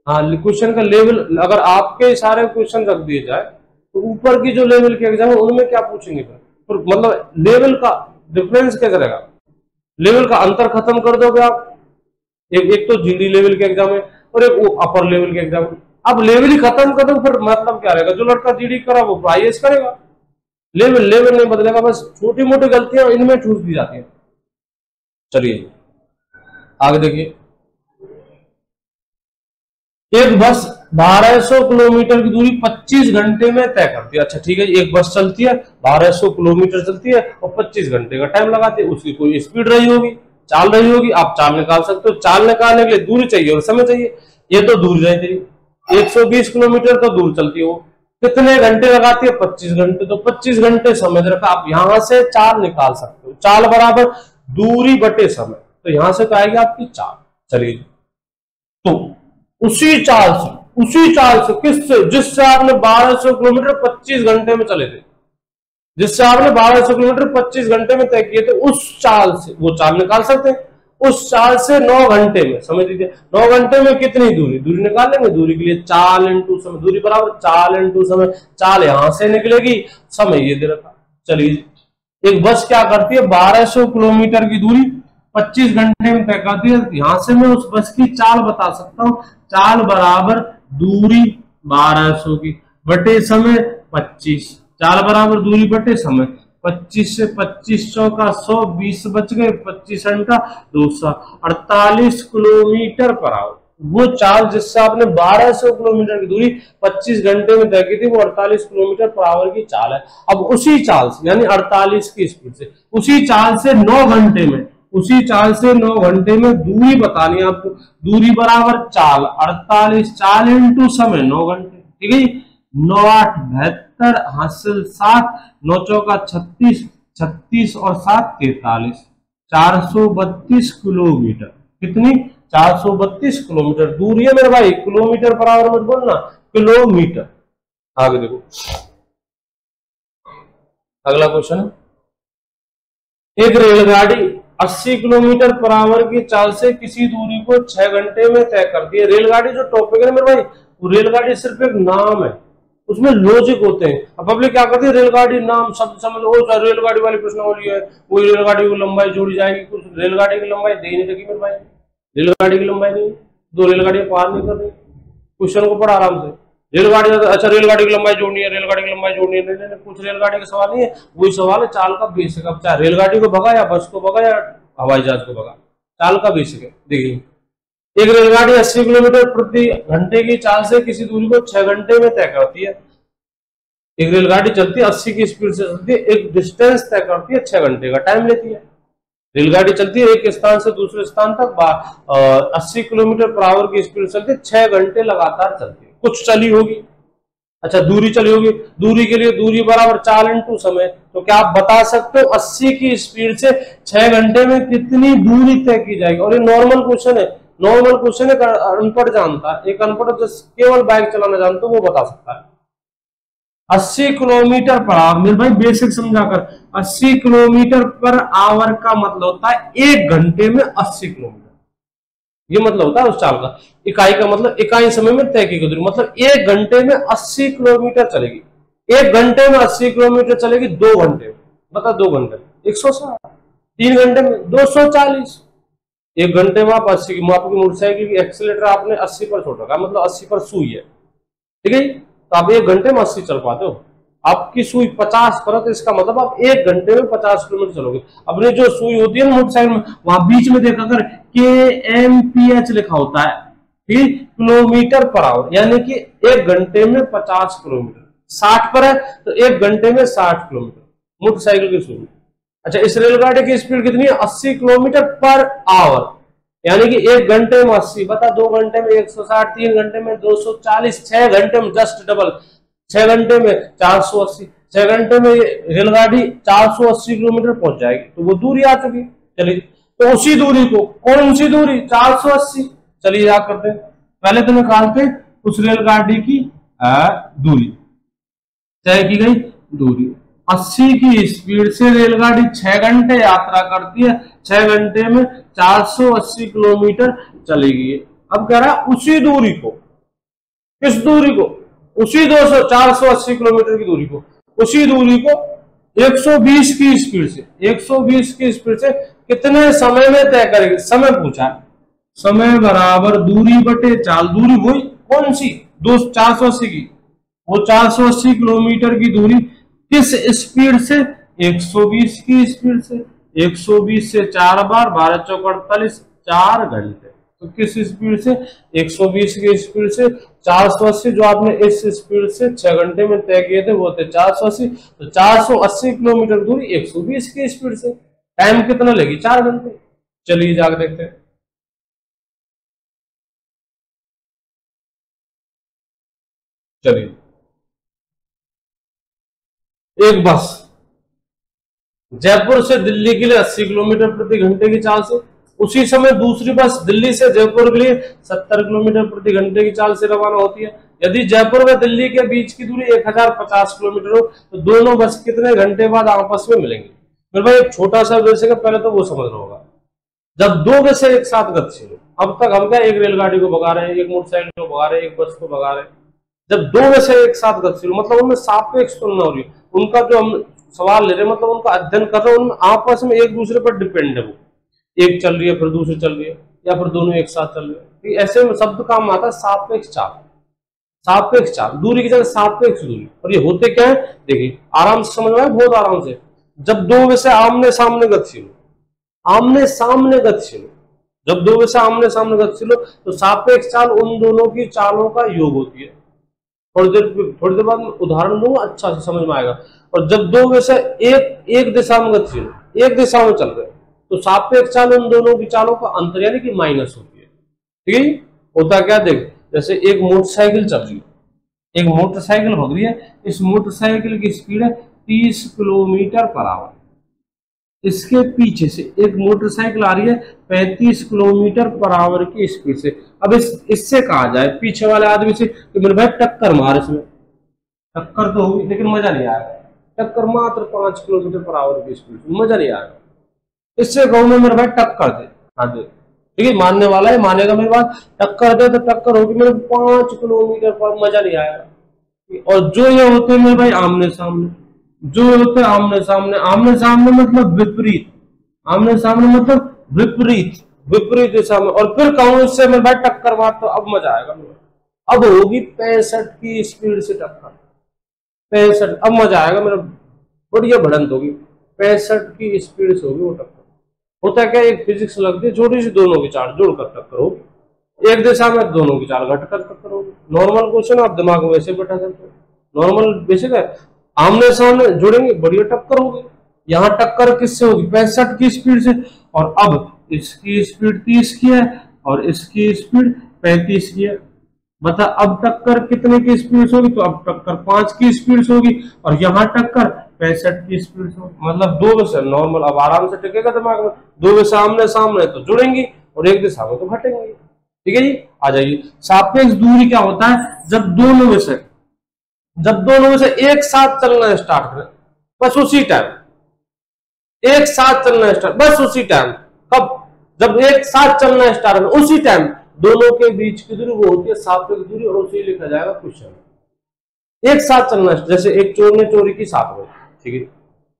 हाँ, क्वेश्चन का लेवल अगर आपके सारे क्वेश्चन रख दिए जाए तो ऊपर की जो लेवल के एग्जाम है उनमें क्या पूछेंगे फिर, मतलब लेवल का डिफरेंस क्या करेगा, लेवल का अंतर खत्म कर दोगे आप। एक तो जीडी लेवल के एग्जाम है और एक अपर लेवल के एग्जाम है। अब लेवल ही खत्म कर दो, फिर मतलब क्या रहेगा, जो लड़का जीडी करा वो आईएएस करेगा, लेवल नहीं बदलेगा। बस छोटी मोटी गलतियां इनमें ठूस दी जाती है। चलिए आगे देखिए, एक बस 1200 किलोमीटर की दूरी 25 घंटे में तय करती है। अच्छा ठीक है, एक बस चलती है 1200 किलोमीटर चलती है और 25 घंटे का टाइम लगाती है, उसकी कोई स्पीड रही होगी, चाल रही होगी, आप चाल निकाल सकते हो। चाल निकालने के लिए दूरी चाहिए और समय चाहिए, ये तो दूरी रही थी 120 किलोमीटर तो दूर चलती है, वो कितने घंटे लगाती है, 25 घंटे, तो 25 घंटे समय दे रखा। आप यहां से चाल निकाल सकते हो, चाल बराबर दूरी बटे समय, तो यहां से तो आएगी आपकी चाल। चलिए, तो उसी चाल से किससे, जिससे आपने 1200 किलोमीटर 25 घंटे में चले थे, जिससे आपने 1200 किलोमीटर 25 घंटे में तय किए थे, उस चाल से वो चाल निकाल सकते हैं। उस चाल से 9 घंटे में, समझ लीजिए 9 घंटे में कितनी दूरी निकाल लेंगे। दूरी के लिए चाल इंटू समय, दूरी बराबर चाल इंटू समय, चाल यहां से निकलेगी, समय ये दे रखा। चलिए, एक बस क्या करती है 1200 किलोमीटर की दूरी 25 घंटे में तय करती है। यहां से मैं उस बस की चाल बता सकता हूं, चाल बराबर दूरी 1200 की बटे समय 25, चाल बराबर दूरी बटे समय। 25 से 25 चौका 100, 20 बच गए, 25 घंटा 248 किलोमीटर पर आवर। वो चाल जिससे आपने 1200 किलोमीटर की दूरी 25 घंटे में तय की थी, वो 48 किलोमीटर पर आवर की चाल है। अब उसी चाल से, यानी 48 की स्पीड से, उसी चाल से 9 घंटे में, उसी चाल से 9 घंटे में दूरी बतानी है आपको। दूरी बराबर चाल 48, चाल इंटू समय 9 घंटे, ठीक है जी। 9 8 72, हासिल 7, 9 चौका 36, 36 और 7 43, 432 किलोमीटर। कितनी, 432 किलोमीटर दूरी है मेरे भाई, किलोमीटर पर आवर मत बोलना, किलोमीटर। आगे देखो, अगला क्वेश्चन है, एक रेलगाड़ी 80 किलोमीटर पर आवर की चाल से किसी दूरी को 6 घंटे में तय करती है। रेलगाड़ी जो टॉपिक है मेरे भाई, वो रेलगाड़ी सिर्फ एक नाम है, उसमें लॉजिक होते हैं। अब पब्लिक क्या करती है, रेलगाड़ी नाम शब्द समझ लो, रेलगाड़ी वाली प्रश्नावली है, वही रेलगाड़ी की लंबाई जोड़ी जाएगी, कुछ रेलगाड़ी की लंबाई दे नहीं सकी मेरे भाई, रेलगाड़ी की लंबाई नहीं, 2 रेलगाड़ियां पार नहीं कर रही। क्वेश्चन को पढ़ा आराम से, रेलगाड़ी, अच्छा रेलगाड़ी की लंबाई जोड़नी है, रेलगाड़ी की लंबाई जोड़नी है, नहीं, कुछ रेलगाड़ी का सवाल नहीं है, वही सवाल है चाल का बेसिक। अब चाहे रेलगाड़ी को भगा या बस को भगा या हवाई जहाज को भगा, चाल का बेसिक है। देखिए, एक रेलगाड़ी 80 किलोमीटर प्रति घंटे की चाल से किसी दूरी को 6 घंटे में तय करती है। एक रेलगाड़ी चलती है 80 की स्पीड से चलती है, एक डिस्टेंस तय करती है, 6 घंटे का टाइम लेती है। रेलगाड़ी चलती है एक स्थान से दूसरे स्थान तक 80 किलोमीटर पर आवर की स्पीड चलती है, 6 घंटे लगातार चलती है। कुछ चली होगी, अच्छा दूरी चली होगी, दूरी के लिए दूरी बराबर चाल इंटू समय। तो क्या आप बता सकते हो 80 की स्पीड से 6 घंटे में कितनी दूरी तय की जाएगी? और ये नॉर्मल क्वेश्चन है, नॉर्मल क्वेश्चन है, अनपढ़ जानता है, एक अनपढ़ जो केवल बाइक चलाना जानता है वो बता सकता है। 80 किलोमीटर पर आवर, मेरे भाई बेसिक समझाकर, 80 किलोमीटर पर आवर का मतलब होता है 1 घंटे में 80 किलोमीटर। ये मतलब होता है उस चाल का। इकाई का मतलब इकाई समय में तय की गई दूरी, मतलब 1 घंटे में 80 किलोमीटर चलेगी। 1 घंटे में 80 किलोमीटर चलेगी 2 घंटे में, बता 2 घंटे में 160, 3 घंटे में 240। 1 घंटे में आप 80 की, आपकी मोटरसाइकिल की एक्सीलेटर आपने 80 पर छोड़ रखा, मतलब 80 पर सुई है, ठीक है, तो आप 1 घंटे में 80 चल पाते हो। आपकी सुई 50 पर, तो इसका मतलब आप 1 घंटे में 50 किलोमीटर चलोगे। अपने जो सुई होती है ना मोटरसाइकिल में, वहां बीच में देखा कर KMPH लिखा होता है, ठीक, किलोमीटर पर आवर, यानी कि 1 घंटे में 50 किलोमीटर। 60 पर है तो 1 घंटे में 60 किलोमीटर मोटरसाइकिल की सुई। अच्छा, इस रेलगाड़ी की स्पीड कितनी है? 80 किलोमीटर पर आवर, यानी कि 1 घंटे में 80, बता 2 घंटे में 160, 3 घंटे में 240, 6 घंटे में जस्ट डबल, 6 घंटे में 480, 6 घंटे में रेलगाड़ी 480 किलोमीटर पहुंच जाएगी, तो वो दूरी आ चुकी। चलिए, तो उसी दूरी को, कौन सी दूरी? 480। चलिए याद करते हैं, पहले तो निकालते उस रेलगाड़ी की दूरी, तय की गई दूरी। 80 की स्पीड से रेलगाड़ी 6 घंटे यात्रा करती है, 6 घंटे में 480 किलोमीटर चलेगी। अब कह रहा है उसी दूरी को, किस दूरी को? उसी 480 किलोमीटर की दूरी को, उसी दूरी को 120 की स्पीड से, 120 की स्पीड से कितने समय में तय करेगी? समय पूछा है, समय बराबर दूरी बटे चाल। दूरी वही कौन सी? 480 की, वो 480 किलोमीटर की दूरी किस स्पीड से? 120 की स्पीड से। 120 से 4 बार 12 चौक 48, 4 घंटे। तो किस स्पीड से? 120 की स्पीड से 480, जो आपने इस स्पीड से 6 घंटे में तय किए थे वो थे 480। तो 480 किलोमीटर दूरी 120 की स्पीड से, टाइम कितना लेगी? 4 घंटे। चलिए जाकर देखते हैं। चलिए, एक बस जयपुर से दिल्ली के लिए 80 किलोमीटर प्रति घंटे की चाल से, उसी समय दूसरी बस दिल्ली से जयपुर के लिए 70 किलोमीटर प्रति घंटे की चाल से रवाना होती है। यदि जयपुर व दिल्ली के बीच की दूरी 1050 किलोमीटर हो तो दोनों बस कितने घंटे बाद आपस में मिलेंगे? मेरे भाई एक छोटा सा बेसिक है, पहले तो वो समझना होगा। जब दो बसें एक साथ गतिशील हो, अब तक हम क्या एक रेलगाड़ी को भगा रहे हैं, एक मोटरसाइकिल को भगा रहे हैं, एक बस को भगा रहे हैं। जब दो बसें एक साथ गतिशील हो, मतलब उनमें सापेक्ष तुलना हो रही है, उनका जो हम सवाल ले रहे हैं, मतलब उनका अध्ययन कर रहे हैं, उनमें आपस में एक दूसरे पर डिपेंड है। वो एक चल रही है फिर दूसरी चल रही है, या फिर दोनों एक साथ चल रहे हैं। ऐसे में शब्द काम आता है सापेक्ष चाल। सापेक्ष चाल, दूरी की जगह सापेक्ष दूरी। और ये होते क्या है? देखिए आराम से समझ में आए, बहुत आराम से। जब दो बसें आमने सामने गतिशील हो, आमने सामने गतिशील हो, जब दो बसें आमने सामने गतिशील हो तो सापेक्ष चाल उन दोनों की चालों का योग होती है। थोड़ी देर बाद मैं उदाहरण दूंगा, अच्छा से समझ में आएगा। और जब दो बसें एक दिशा में गतिशील, एक दिशा में चल रहे, तो सापेक्ष चाल उन दोनों की चालों का अंतर यानी कि माइनस होती है। ठीक है, होता क्या? देख, जैसे एक मोटरसाइकिल चल रही है, एक मोटरसाइकिल भग रही है, इस मोटरसाइकिल की स्पीड है 30 किलोमीटर पर आवर। इसके पीछे से एक मोटरसाइकिल आ रही है 35 किलोमीटर पर आवर की स्पीड से। अब इससे कहा जाए पीछे वाले आदमी से कि मेरे भाई टक्कर मार, इसमें टक्कर तो होगी लेकिन मजा नहीं आएगा। टक्कर मात्र 5 किलोमीटर पर आवर की स्पीड से, मजा नहीं आएगा। इससे कहूँ मैं मेरे भाई टक्कर दे, हाँ दे, ठीक है, मानने वाला है, मानेगा मेरी बात। टक्कर दे तो टक्कर होगी मेरे 5 किलोमीटर पर, मजा नहीं आएगा। और जो ये होते हैं मेरे भाई आमने सामने, जो होते हैं आमने सामने, आमने सामने मतलब विपरीत, आमने सामने मतलब विपरीत, विपरीत दिशा में। और फिर कहूं इससे मेरे भाई टक्कर मार, तो अब मजा आएगा मेरे। अब होगी 65 की स्पीड से टक्कर, 65, अब मजा आएगा मेरा, बढ़िया भिड़ंत होगी। 65 की स्पीड से होगी वो टक्कर। होता है क्या, एक फिजिक्स लगती है छोटी सी, दोनों की चाल जुड़कर टक्कर होगी, एक दिशा में दोनों की चाल घटकर टक्कर होगी। नॉर्मल क्वेश्चन आप दिमाग में वैसे बैठा करते हो, नॉर्मल बेसिक है, आमने सामने जुड़ेंगे बढ़िया टक्कर होगी। यहाँ टक्कर किससे होगी, 65 की स्पीड से, और अब इसकी स्पीड 30 की है और इसकी स्पीड 35 की है। बता अब टक्कर कितने की स्पीड होगी, तो अब टक्कर 5 की स्पीड होगी और यहाँ टक्कर 65 की स्पीड होगी। मतलब दो वैसे नॉर्मल, अब आराम से टिकेगा दिमाग में, दो वैसे आमने सामने तो जुड़ेंगी और एक दिशा में तो घटेंगे। ठीक है जी, आ जाइए। सापेक्ष दूरी क्या होता है, जब दोनों में से एक साथ चलना स्टार्ट करें, बस उसी टाइम एक साथ चलना स्टार्ट, बस उसी टाइम, कब, जब एक साथ चलना स्टार्ट करें उसी टाइम दोनों के बीच की दूरी वो होती है सापेक्ष दूरी, और उसी लिखा जाएगा क्वेश्चन। एक साथ चलना, जैसे एक चोर ने चोरी की 7 बजे, ठीक है,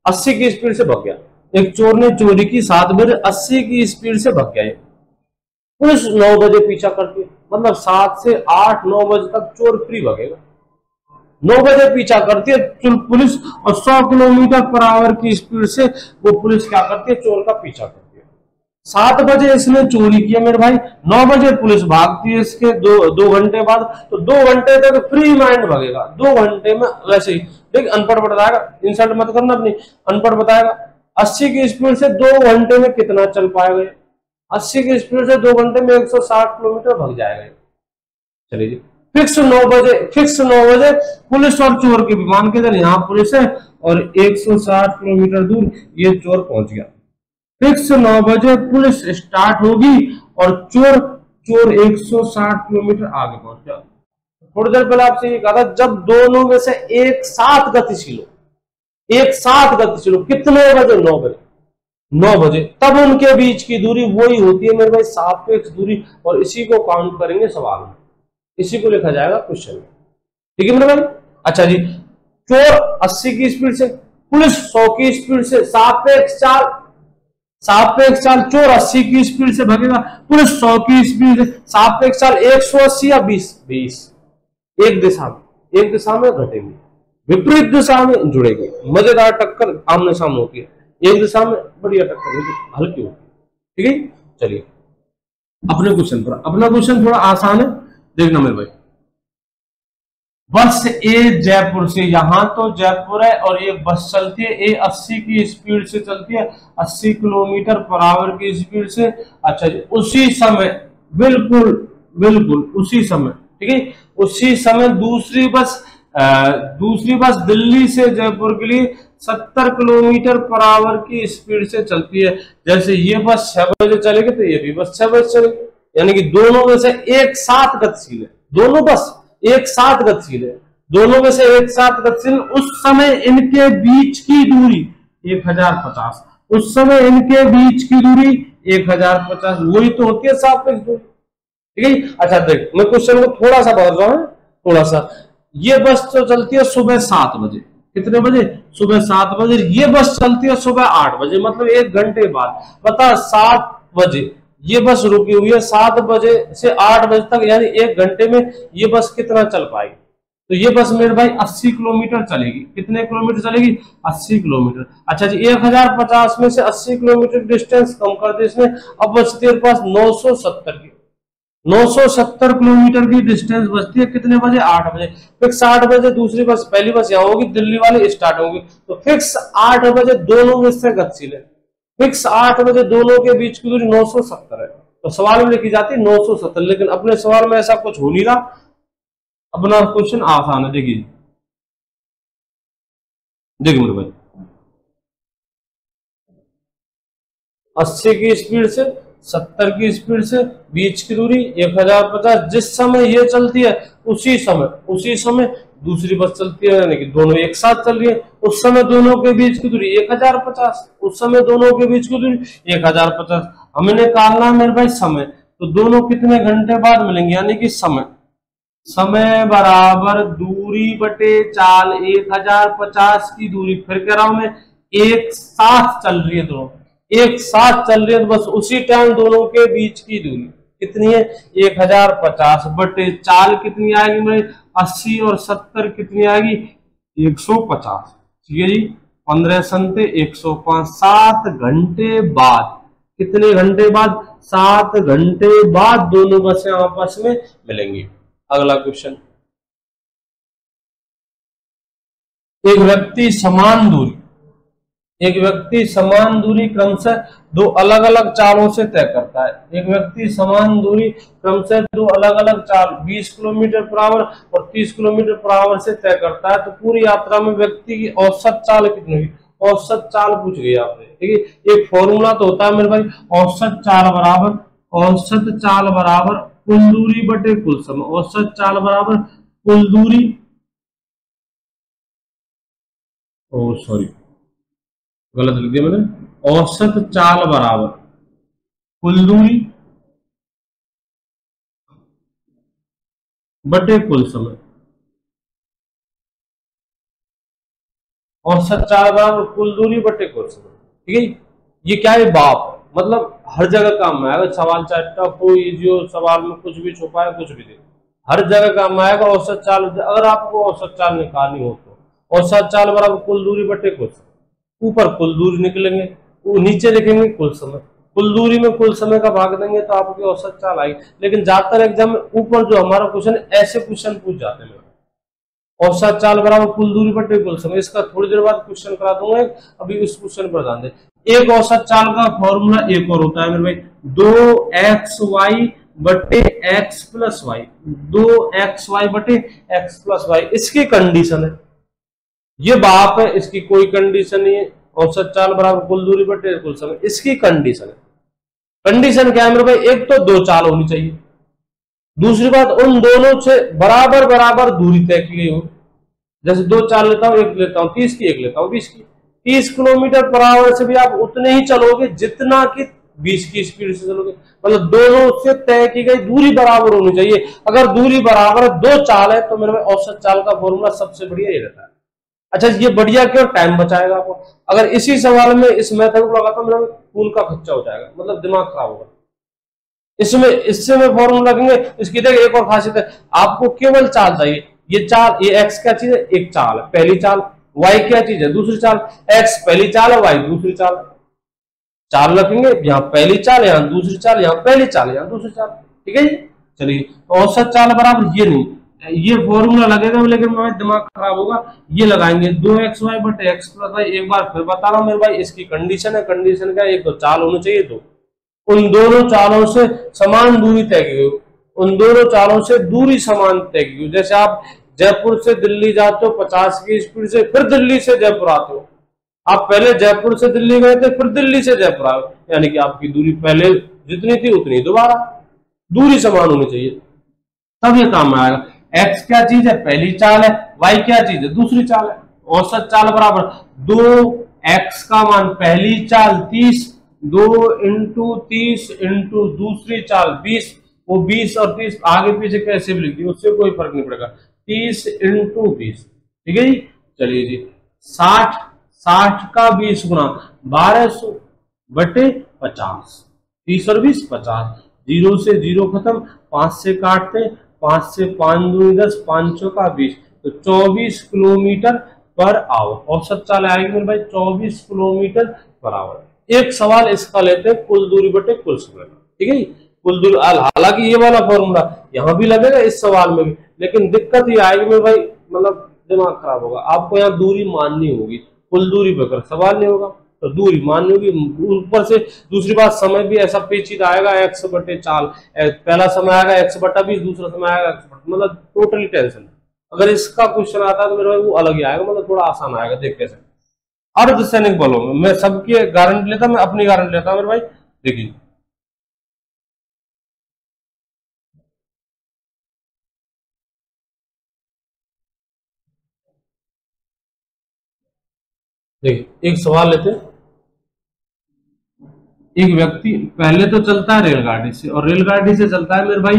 80 की स्पीड से भाग गया। एक चोर ने चोरी की 7 बजे 80 की स्पीड से भाग गया। पुलिस 9 बजे पीछा करती है, मतलब 7 से 8 9 बजे तक चोर फ्री भागेगा। 9 बजे पीछा करती है पुलिस और 100 किलोमीटर पर आवर की स्पीड से वो पुलिस क्या करती है, चोर का पीछा करती है। 7 बजे इसने चोरी किया मेरे भाई, 9 बजे पुलिस भागती है इसके 2 घंटे बाद, तो 2 घंटे तक फ्री माइंड भागेगा। 2 घंटे में वैसे ही देख, अनपढ़ बताएगा, इंसल्ट मत करना अपनी, अनपढ़ बताएगा 80 की स्पीड से 2 घंटे में कितना चल पाएगा। 80 की स्पीड से 2 घंटे में 160 किलोमीटर भाग जाएगा। चलिए जी, फिक्स 9 बजे पुलिस और चोर के विमान के इधर यहाँ पुलिस है और 160 किलोमीटर दूर ये चोर पहुंच गया। फिक्स 9 बजे पुलिस स्टार्ट होगी और चोर 160 किलोमीटर आगे पहुंच गया। थोड़ी देर पहले आपसे ये कहा था, जब दोनों में से एक साथ गतिशील हो, कितने बजे, 9 बजे, तब उनके बीच की दूरी वही होती है मेरे भाई सापेक्ष दूरी, और इसी को काउंट करेंगे सवाल में, इसी को लिखा जाएगा क्वेश्चन में। ठीक है मेरे भाई। अच्छा जी, चोर 80 की स्पीड से, पुलिस 100 की स्पीड से, सापेक्ष चाल, चोर 80 की स्पीड से भागेगा, पुलिस 100 की स्पीड से, सापेक्ष चाल 180 या 20, एक दिशा में घटेंगे, विपरीत दिशा में जुड़ेंगे। मजेदार टक्कर आमने सामने होती है, एक दिशा में बढ़िया टक्कर हल्की होती है। ठीक है, चलिए अपने क्वेश्चन पर, अपना क्वेश्चन थोड़ा आसान है, देखना मेरे भाई। बस ए जयपुर से, यहां तो जयपुर है और एक बस चलती है, ए 80 की स्पीड से चलती है, 80 किलोमीटर पर आवर की स्पीड से। अच्छा जी, उसी समय, बिल्कुल उसी समय, ठीक है, उसी समय दूसरी बस दिल्ली से जयपुर के लिए 70 किलोमीटर पर आवर की स्पीड से चलती है। जैसे ये बस 6 बजे चलेगी तो ये भी बस 6 बजे चलेगी, यानी कि दोनों में से एक साथ गतिशील है, दोनों बस एक साथ गतिशील है, दोनों में से एक साथ गतिशील। उस समय इनके बीच की दूरी 1050, उस समय इनके बीच की दूरी 1050, वही तो होती है सापेक्ष दूरी। ठीक है, अच्छा देख, मैं क्वेश्चन को थोड़ा सा बदल रहा हूं, थोड़ा सा। ये बस तो चलती है सुबह 7 बजे, कितने बजे, सुबह 7 बजे। ये बस चलती है सुबह 8 बजे, मतलब 1 घंटे बाद। बता 7 बजे ये बस रुकी हुई है, 7 बजे से 8 बजे तक, यानी 1 घंटे में ये बस कितना चल पाएगी। तो ये बस मेरे भाई 80 किलोमीटर चलेगी। कितने किलोमीटर चलेगी, 80 किलोमीटर। अच्छा जी, 1050 में से 80 किलोमीटर डिस्टेंस कम कर दे इसने, अब बचती है पास 970 किलोमीटर की डिस्टेंस बचती है। कितने बजे, 8 बजे। फिक्स 8 बजे दूसरी बस, पहली बस यहाँ होगी, दिल्ली वाली स्टार्ट होगी, तो फिक्स 8 बजे दोनों में से गतिशील है। फिक्स 8 बजे दोनों के बीच की दूरी 970 है, तो सवाल में लिखी जाती है 970, लेकिन अपने सवाल में ऐसा कुछ हो नहीं रहा। अपना क्वेश्चन आसान है, देखिए मेरे भाई, 80 की स्पीड से 70 की स्पीड से, बीच की दूरी 1050। जिस समय ये चलती है उसी समय दूसरी बस चलती है, यानी कि दोनों एक साथ चल रही है। उस समय दोनों के बीच की दूरी 1050, उस समय दोनों के बीच की दूरी 1050। हमें निकालना मेरे भाई समय, तो दोनों कितने घंटे बाद मिलेंगे, यानी कि समय बराबर दूरी बटे चाल, 1050 की दूरी। फिर कह रहा हूं मैं, एक साथ चल रही है, दोनों एक साथ चल रही है, तो बस उसी टाइम दोनों के बीच की दूरी कितनी है, 1050 बटे चाल कितनी आएगी मेरी, 80 और 70 कितनी आएगी, 150। ठीक है जी, 15 संते 105, 7 घंटे बाद कितने घंटे बाद? 7 घंटे बाद दोनों बसें आपस में मिलेंगी। अगला क्वेश्चन, एक व्यक्ति समान दूरी क्रमशः दो अलग अलग चालों से तय करता है। एक व्यक्ति समान दूरी क्रमशः दो अलग अलग चाल 20 किलोमीटर पर आवर और 30 किलोमीटर पर आवर से तय करता है, तो पूरी यात्रा में व्यक्ति की औसत चाल कितनी होगी? औसत चाल पूछ गई आपने, ठीक है। एक फॉर्मूला तो होता है मेरे भाई, औसत चाल बराबर कुल दूरी बटे कुल समय। औसत चाल बराबर कुल दूरी, सॉरी गलत लिख दिया मैंने, औसत चाल बराबर कुल दूरी बटे कुल समय। औसत चाल बराबर कुल दूरी बटे कुल समय, ठीक है। ये क्या है? बाप मतलब हर जगह काम में आएगा। सवाल चाहे टफ हो, इजी हो, सवाल में कुछ भी छुपा है, कुछ भी दे, हर जगह काम में आएगा। औसत चाल, अगर आपको औसत चाल निकालनी हो तो औसत चाल बराबर कुल दूरी बटे कुल समय। ऊपर कुल दूरी निकलेंगे, नीचे लिखेंगे कुल समय, कुल दूरी में कुल समय का भाग देंगे तो आपकी औसत चाल आएगी। लेकिन ज्यादातर एग्जाम में ऊपर जो हमारा क्वेश्चन, ऐसे क्वेश्चन पूछ जाते हैं, औसत चाल बराबर कुल दूरी बटे कुल समय। इसका थोड़ी देर बाद क्वेश्चन करा दूंगा, अभी इस क्वेश्चन पर ध्यान दें। एक औसत चाल का फॉर्मूला एक और होता है मेरे भाई, 2xy बटे x प्लस वाई, 2xy बटे x प्लस वाई। इसकी कंडीशन है, ये बाप है, इसकी कोई कंडीशन नहीं है। औसत चाल बराबर कुल दूरी बटे कुल समय, इसकी कंडीशन है। कंडीशन क्या है मेरे भाई? एक तो दो चाल होनी चाहिए, दूसरी बात उन दोनों से बराबर बराबर दूरी तय की गई हो। जैसे दो चाल लेता हूं, एक लेता हूं 30 की, एक लेता हूं 20 की। 30 किलोमीटर पर आवर से भी आप उतने ही चलोगे जितना कि 20 की स्पीड से चलोगे। मतलब दोनों से तय की गई दूरी बराबर होनी चाहिए। अगर दूरी बराबर, दो चाल है, तो मेरे में औसत चाल का फॉर्मूला सबसे बढ़िया ये रहता है। अच्छा, ये बढ़िया क्यों? टाइम बचाएगा आपको। अगर इसी सवाल में इस मेथड को लगाता हूं, मेरा खून का खर्चा हो जाएगा, मतलब दिमाग खराब होगा। इसमें इससे में फॉर्मूला लगेंगे। इसकी देखिए एक और खासियत है, आपको केवल चाल चाहिए। ये चाल, ये एक्स क्या चीज है? एक चाल है, पहली चाल। वाई क्या चीज है? दूसरी चाल। एक्स पहली चाल है, वाई दूसरी चाल। चाल रखेंगे, यहाँ पहली चाल, यहाँ दूसरी चाल, यहाँ पहली चाल, यहाँ दूसरी चाल, ठीक है जी। चलिए, तो औसत चाल बराबर ये नहीं, ये फॉर्मूला लगेगा, लेकिन मेरा दिमाग खराब होगा। ये लगाएंगे 2xy बटे x प्लस वाई। एक बार फिर बता रहा हूं मेरे भाई, इसकी कंडीशन है। कंडीशन क्या? एक तो चाल होनी चाहिए, दो उन दोनों चालों से समान दूरी तय की गई, उन दोनों चालों से दूरी समान तय की गई। जैसे आप जयपुर से दिल्ली जाते हो 50 की स्पीड से, फिर दिल्ली से जयपुर आते हो। आप पहले जयपुर से दिल्ली गए थे, फिर दिल्ली से जयपुर आए, यानी कि आपकी दूरी पहले जितनी थी उतनी दोबारा, दूरी समान होनी चाहिए, तब ये काम में आएगा। एक्स क्या चीज है? पहली चाल है। वाई क्या चीज है? दूसरी चाल है। औसत चाल बराबर 2x का मान पहली चाल 30, 2 इंटू 30 इंटू दूसरी चाल 20। वो 20 और 30 आगे पीछे कैसे भी लिख दिए, उससे कोई फर्क नहीं पड़ेगा। 30 इंटू 20, ठीक है जी। चलिए जी, 60 का 20 गुना 1200 बटे 50। 30 और 20 50, जीरो से जीरो खत्म, 5 से काटते, 5 से 5 दूनी 10, 5 का 20, तो 24 किलोमीटर पर आवर औसत चाल आएगी मेरे भाई, 24 किलोमीटर पर आवर। एक सवाल इसका लेते हैं, कुल दूरी बटे कुल समय, ठीक है। कुल दूरी, हालांकि ये वाला फॉर्मूला यहाँ भी लगेगा इस सवाल में भी, लेकिन दिक्कत ये आएगी मेरे भाई, मतलब दिमाग खराब होगा। आपको यहाँ दूरी माननी होगी, कुल दूरी पर सवाल नहीं होगा तो दूरी माननी होगी। ऊपर से दूसरी बात, समय भी ऐसा पेचीदा आएगा, एक्स बटे चाल, पहला समय आएगा एक्स बटा 20, दूसरा समय आएगा एक्स बटा, मतलब टोटली टेंशन। अगर इसका क्वेश्चन आता है तो मेरे भाई वो अलग ही आएगा, मतलब थोड़ा आसान आएगा। देख कैसे अर्धसैनिक बलों में, मैं सबकी गारंटी लेता, मैं अपनी गारंटी लेता मेरे भाई। देखिए देखिए एक सवाल लेते हैं। एक व्यक्ति पहले तो चलता है रेलगाड़ी से, और रेलगाड़ी से चलता है मेरे भाई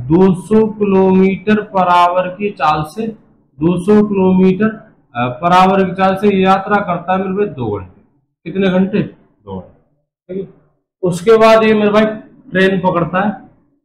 200 किलोमीटर पर आवर की चाल से, 200 किलोमीटर पर आवर की चाल से यात्रा करता है मेरे भाई 2 घंटे। कितने घंटे? 2 घंटे, ठीक है। उसके बाद ये मेरे भाई ट्रेन पकड़ता है,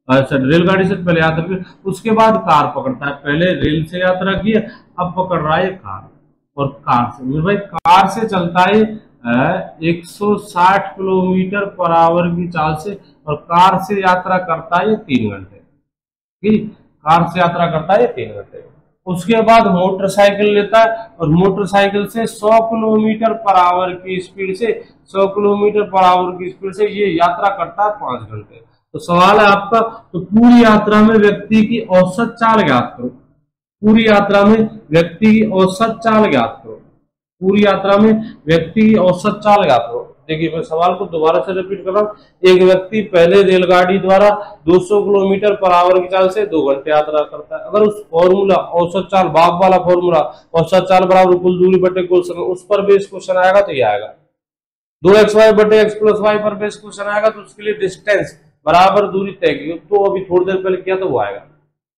अच्छा रेलगाड़ी से पहले यात्रा की, उसके बाद कार पकड़ता है। पहले रेल से यात्रा की, अब पकड़ रहा है कार, और कार से मेरे भाई, कार से चलता है 160 किलोमीटर पर आवर की चाल से और कार से यात्रा करता है ये 3 घंटे। ठीक, कार से यात्रा करता है ये 3 घंटे। उसके बाद मोटरसाइकिल लेता है और मोटरसाइकिल से 100 किलोमीटर पर आवर की स्पीड से 100 किलोमीटर पर आवर की स्पीड से ये यात्रा करता है 5 घंटे। तो सवाल है आपका, तो पूरी यात्रा में व्यक्ति की औसत चाल ज्ञात करो। पूरी यात्रा में व्यक्ति की औसत चाल ज्ञात करो। पूरी यात्रा में व्यक्ति की औसत चाल ज्ञात करो। देखिए मैं सवाल को दोबारा से रिपीट कर रहा हूं। एक व्यक्ति पहले रेलगाड़ी द्वारा 200 किलोमीटर पर आवर की चाल से 2 घंटे यात्रा करता है। अगर उस फॉर्मूला औसत चाल, बाग वाला फॉर्मूला, औसत चाल बराबर कुल दूरी बटे कुल समय, उस पर बेस क्वेश्चन आएगा तो ये आएगा। 2xy बटे x प्लस वाई पर बेस क्वेश्चन आएगा तो उसके लिए डिस्टेंस बराबर दूरी तय की, तो अभी थोड़ी देर पहले किया तो वो आएगा।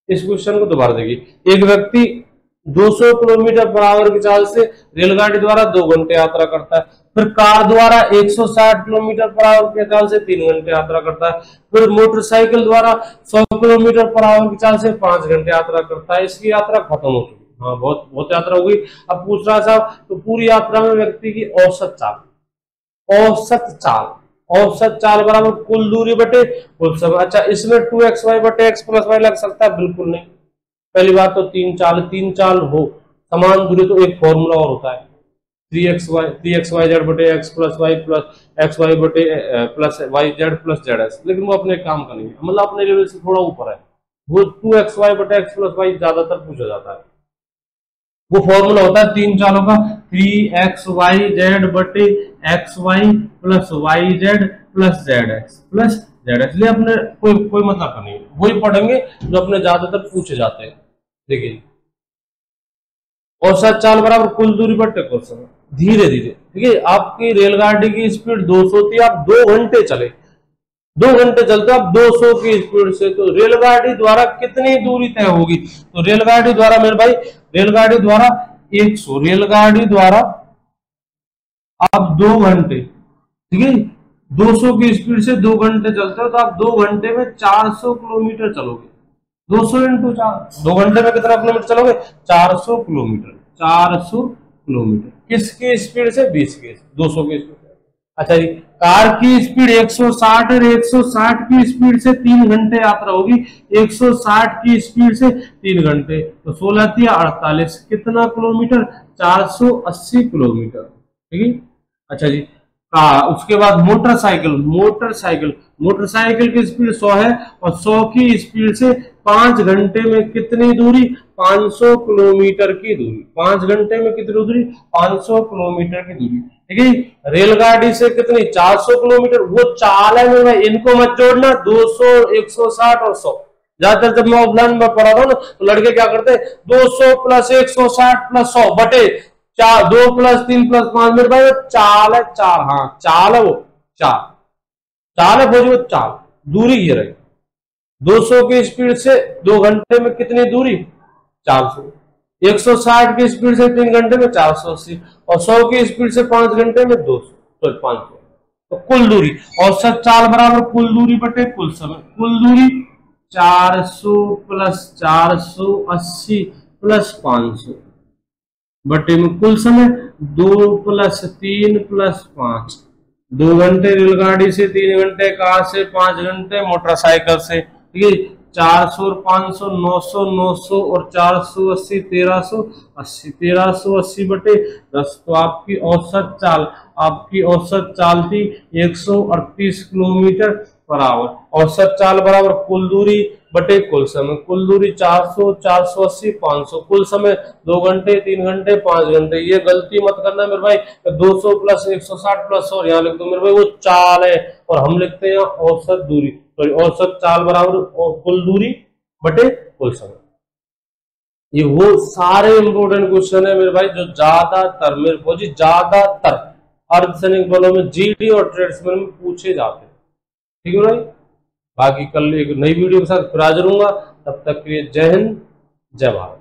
इस क्वेश्चन को दोबारा देखिए। एक व्यक्ति 200 किलोमीटर पर आवर की चाल से रेलगाड़ी द्वारा 2 घंटे यात्रा करता है। फिर कार द्वारा 160 किलोमीटर पर आवर की चाल से 3 घंटे यात्रा करता है। फिर मोटरसाइकिल द्वारा 100 किलोमीटर पर आवर की चाल से 5 घंटे यात्रा करता है। इसकी यात्रा खत्म हो चुकी। हाँ, बहुत यात्रा हो गई। अब पूछ रहा साहब, तो पूरी यात्रा में व्यक्ति की औसत चाल, औसत चाल बराबर कुल दूरी बटे कुल समय। अच्छा, इसमें 2xy बटे x प्लस वाई लग सकता है? बिल्कुल नहीं। पहली बात तो तीन चाल हो समान दूरी तो एक फॉर्मूला और होता है 3xyz बटे x plus y plus xy बटे प्लस yz प्लस zs। लेकिन वो अपने काम का नहीं है, मतलब अपने लेवल से थोड़ा ऊपर है। वो 2xy बटे x प्लस वाई ज्यादातर पूछा जाता है। वो फॉर्मूला होता है तीन चालों का 3xyz बटे xy plus yz plus zx। इसलिए अपने कोई मतलब नहीं है, वही पढ़ेंगे जो अपने ज्यादातर पूछे जाते हैं। देखिए, औसत चाल बराबर कुल दूरी बटे कुल समय। धीरे धीरे, ठीक है, आपकी रेलगाड़ी की स्पीड 200 थी, आप 2 घंटे चले, 2 घंटे चलते आप 200 की स्पीड से, तो रेलगाड़ी द्वारा कितनी दूरी तय होगी? तो रेलगाड़ी द्वारा मेरे भाई, रेलगाड़ी द्वारा 100, रेलगाड़ी द्वारा आप 2 घंटे, ठीक है, 200 की स्पीड से 2 घंटे चलते हो तो आप 2 घंटे में 400 किलोमीटर चलोगे। 200 इंटू 4, 2 घंटे में कितना किलोमीटर चलोगे? 400 किलोमीटर। 400 किलोमीटर किसकी स्पीड से? 20 की, 200 की स्पीड। अच्छा जी, कार की स्पीड 160 है, 160 की स्पीड से 3 घंटे यात्रा होगी। 160 की स्पीड से 3 घंटे, तो 16 या 48 कितना किलोमीटर? 480 किलोमीटर। ठीक है। अच्छा जी, उसके बाद मोटरसाइकिल की स्पीड 100 है और 100 की स्पीड से 5 घंटे में कितनी दूरी? 500 किलोमीटर की दूरी। 5 घंटे में कितनी दूरी? 500 किलोमीटर की दूरी। ठीक है। रेलगाड़ी से कितनी? 400 किलोमीटर। वो चाल है मेरे भाई, इनको मत जोड़ना। 200, 160 और 100। ज्यादातर जब मैं ऑफलाइन में पढ़ा था ना तो लड़के क्या करते हैं? 200 प्लस 160 प्लस 100 बटे 4, 2 प्लस 3 प्लस 5। मेरे भाई वो चाल है, चाल। हाँ, चाल है, वो चाल है वो चाल। दूरी ये रही। 200 की स्पीड से 2 घंटे में कितनी दूरी? 400। 160 की स्पीड से 3 घंटे में 480 और 100 की स्पीड से 5 घंटे में 200, तो 500। तो कुल दूरी, औसत चाल बराबर कुल दूरी बटे कुल समय। कुल दूरी 400 प्लस 480 प्लस 500 बटे में कुल समय 2 प्लस 3 प्लस 5। 2 घंटे रेलगाड़ी से, 3 घंटे कार से, 5 घंटे मोटरसाइकिल से। ठीक है। 400 और 500 900, 900 और 480 1380। 1380 बटे 10, तो आपकी औसत चाल थी 138 किलोमीटर पर आवर। औसत चाल बराबर कुल दूरी बटे कुल समय। कुल दूरी 400, 480, 500। कुल समय 2 घंटे, 3 घंटे, 5 घंटे। ये गलती मत करना मेरे भाई, 200 प्लस 160 प्लस 100 यहाँ लिख दो मेरे भाई, वो चाल है और हम लिखते हैं औसत दूरी। सॉरी, औसत चाल बराबर कुल दूरी बटे कुल समय। ये वो सारे इंपोर्टेंट क्वेश्चन है मेरे भाई जो ज्यादातर मेरे को जी ज्यादातर अर्धसैनिक बलों में, जीडी और ट्रेड्समैन में पूछे जाते हैं। ठीक है भाई। बाकी कल एक नई वीडियो के साथ फिर हाजिर होऊंगा। तब तक के लिए जय हिंद, जय भारत।